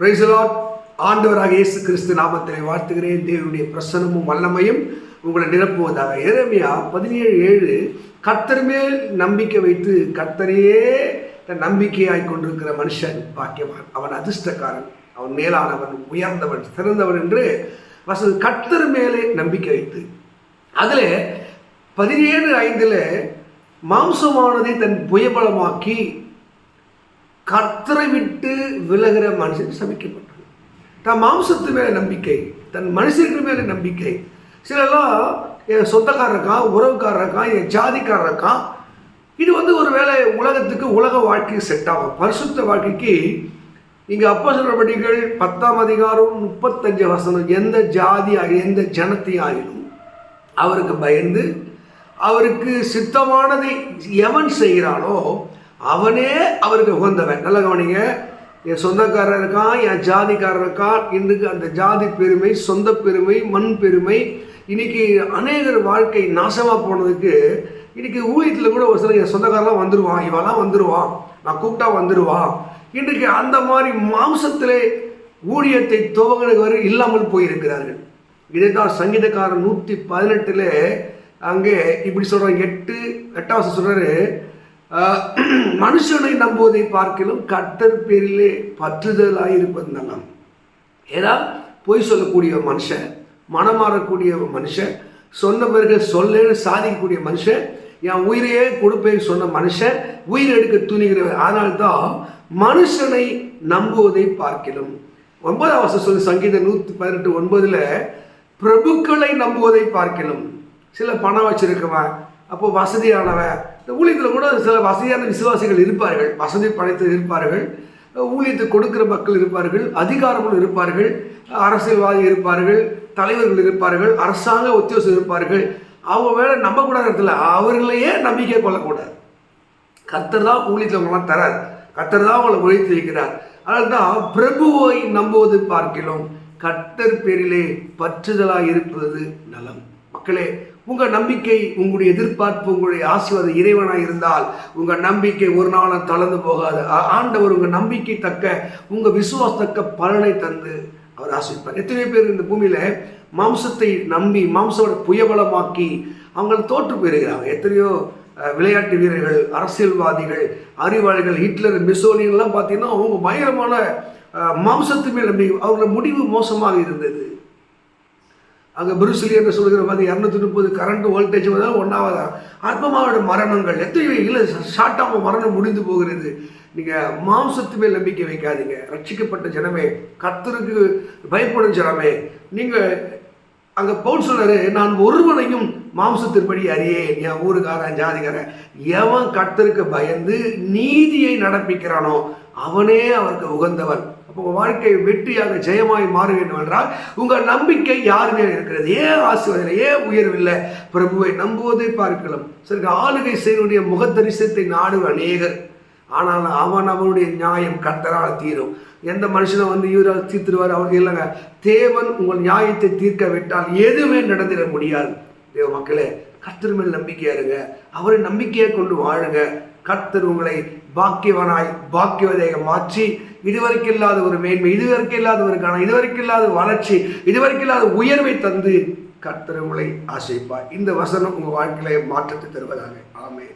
Praise the Lord. ஆண்டவராக இயேசு கிறிஸ்து நாமத்திலே வாழ்த்துகிறேன். தேவனுடைய பிரசன்னமும் வல்லமையும் உங்களை நிரப்புவதாக. எரேமியா 17:7 கர்த்தர் மேல் நம்பிக்கை வைத்து கர்த்தரையே நம்பிக்கையாய் கொண்டிருக்கிற மனுஷன் பாக்கியவான், அவன் அதிர்ஷ்டக்காரன், அவன் மேலானவன், உயர்ந்தவன், சிறந்தவன் என்று வசனம். கர்த்தர் மேலே நம்பிக்கை வைத்து அதில் 17:5 மாம்சமானதை தன் புயபலமாக்கி கர்த்தரை விட்டு விலகிற மனுஷன் சபிக்கப்பட்டான். தன் மாம்சத்து மேலே நம்பிக்கை, தன் மனுஷர்கள் மேலே நம்பிக்கை. சிலெல்லாம் என் சொந்தக்காரர் இருக்கான், உறவுக்காரர் இருக்கான், என் ஜாதிக்காரர் இருக்கான். இது ஒரு வேளை உலகத்துக்கு, உலக வாழ்க்கைக்கு செட் ஆகும். பரிசுத்த வாழ்க்கைக்கு இங்கே அப்போஸ்தலர்கள் 10ஆம் அதிகாரம் 35 வசனம், எந்த ஜாதி எந்த ஜனத்தை ஆகிலும் அவருக்கு பயந்து அவருக்கு சித்தமானதை எவன் செய்கிறானோ அவனே அவருக்கு உகந்தவன். நல்ல கவனிங்க, என் சொந்தக்காரர் இருக்கான், என் ஜாதிக்காரர் இருக்கான். இன்றைக்கு அந்த ஜாதி பெருமை, சொந்த பெருமை, மண் பெருமை, இன்னைக்கு அநேகர் வாழ்க்கை நாசமாக போனதுக்கு இன்னைக்கு ஊழியத்தில் கூட ஒரு சில என் சொந்தக்காரெலாம் வந்துடுவான், இவெல்லாம் வந்துடுவான், நான் கூப்பிட்டா வந்துடுவான். இன்றைக்கு அந்த மாதிரி மாம்சத்திலே ஊழியத்தை துவங்கினவர் இல்லாமல் போயிருக்கிறார்கள். இதைத்தான் சங்கீதக்காரன் 118 அங்கே இப்படி சொல்கிறாங்க. 8 சொல்கிறாரு, மனுஷனை நம்புவதை பார்க்கலும் கர்த்தர் பேரிலே பற்றுதலாயிருப்பது நலம். ஏன்னா பொய் சொல்லக்கூடிய மனுஷன், மனமாறக்கூடிய மனுஷன், சொன்ன பிறகு சொல்லேன்னு சாதிக்கக்கூடிய மனுஷன், என் உயிரையே கொடுப்பேன்னு சொன்ன மனுஷன் உயிர் எடுக்க துணிகிறவர். அதனால்தான் மனுஷனை நம்புவதை பார்க்கலும். 9ஆம் வசனம் சொல்லி சங்கீதம் 118:9 பிரபுக்களை நம்புவதை பார்க்கலும். சில பணம் வச்சிருக்கவன், அப்போ வசதியானவன். இந்த ஊழியத்தில் கூட சில வசதியான விசுவாசிகள் இருப்பார்கள், வசதி படைத்து இருப்பார்கள், ஊழியத்தை கொடுக்கிற மக்கள் இருப்பார்கள், அதிகாரங்கள் இருப்பார்கள், அரசியல்வாதி இருப்பார்கள், தலைவர்கள் இருப்பார்கள், அரசாங்க உத்தியோகம் இருப்பார்கள். அவங்க வேலை நம்பக்கூடாத இடத்துல அவர்களையே நம்பிக்கை கொள்ளக்கூடாது. கர்த்தர் தான் ஊழியத்தில் அவங்களாம் தரார், கர்த்தர் தான் அவங்களை உழைத்து வைக்கிறார். அதனால தான் பிரபுவை நம்புவது பார்க்கிறோம் கர்த்தர் பேரிலே பற்றுதலாக இருப்பது நலம். மக்களே, உங்கள் நம்பிக்கை, உங்களுடைய எதிர்பார்ப்பு, உங்களுடைய ஆசீர்வாதம் இறைவனாக இருந்தால் உங்கள் நம்பிக்கை ஒரு நாளும் தளர்ந்து போகாது. ஆண்டவர் உங்கள் நம்பிக்கை தக்க, உங்கள் விசுவாசத்தக்க பலனை தந்து அவர் ஆசீர்வார். எத்தனை பேர் இந்த பூமியில் மாம்சத்தை நம்பி மாம்சோட புயபலமாக்கி அவங்க தோற்று போயிருக்கிறாங்க. எத்தனையோ விளையாட்டு வீரர்கள், அரசியல்வாதிகள், அறிவாளிகள், ஹிட்லர், மிசோலின்லாம் பார்த்தீங்கன்னா அவங்க பயங்கரமான மாம்சத்து மேல் நம்பி அவங்களோட முடிவு மோசமாக இருந்தது. அங்கே புருஸ்லி என்று சொல்கிற மாதிரி 230 கரண்ட் வோல்டேஜ் வந்தாலும் 1வது அற்பமாவோட மரணங்கள், எத்தனை இல்லை ஷார்ட்டாக மரணம் முடிந்து போகிறது. நீங்கள் மாம்சத்து மேல் நம்பிக்கை வைக்காதீங்க. ரட்சிக்கப்பட்ட ஜனமே, கர்த்தருக்கு பயப்படும் ஜனமே, நீங்கள் அங்கே பவுல் சொல்றாரு, நான் ஒருவனையும் மாம்சத்தின்படி அறியேன், என் ஊருக்காரன் ஜாதிக்காரன். எவன் கர்த்தருக்கு பயந்து நீதியை நடப்பிக்கிறானோ அவனே அவருக்கு உகந்தவன். அப்போ உங்கள் வாழ்க்கை வெற்றியாக ஜெயமாய் மாற வேண்டும் என்றால் உங்கள் நம்பிக்கை யார் மேல் இருக்கிறது? ஏன் ஆசீர்வாதம், ஏன் உயர்வில்லை? பிரபுவை நம்புவதை பார்க்கலாம். சரி, ஆளுகை செய்வனுடைய முகத்தரிசனத்தை நாடு அநேகர், ஆனால் அவனுடைய நியாயம் கர்த்தரால் தீரும். எந்த மனுஷனை இவரால் தீர்த்துருவார்? அவருக்கு இல்லைங்க. தேவன் உங்கள் நியாயத்தை தீர்க்க விட்டால் எதுவுமே நடந்திட முடியாது. தேவ மக்களே, கர்த்தர் மேல் நம்பிக்கையா இருங்க, அவரை நம்பிக்கையை கொண்டு வாழுங்க. கர்த்தர் உங்களை பாக்கியவனாய் பாக்கியவதையை மாற்றி இதுவரைக்கும் இல்லாத ஒரு மேன்மை, இதுவரைக்கும் இல்லாத ஒரு கணம், இதுவரைக்கும் இல்லாத வளர்ச்சி, இதுவரைக்கும் இல்லாத உயர்வை தந்து கர்த்தர் உங்களை ஆசைப்பார். இந்த வசனம் உங்கள் வாழ்க்கையில மாற்றத்தை தருவதாக. ஆமென்.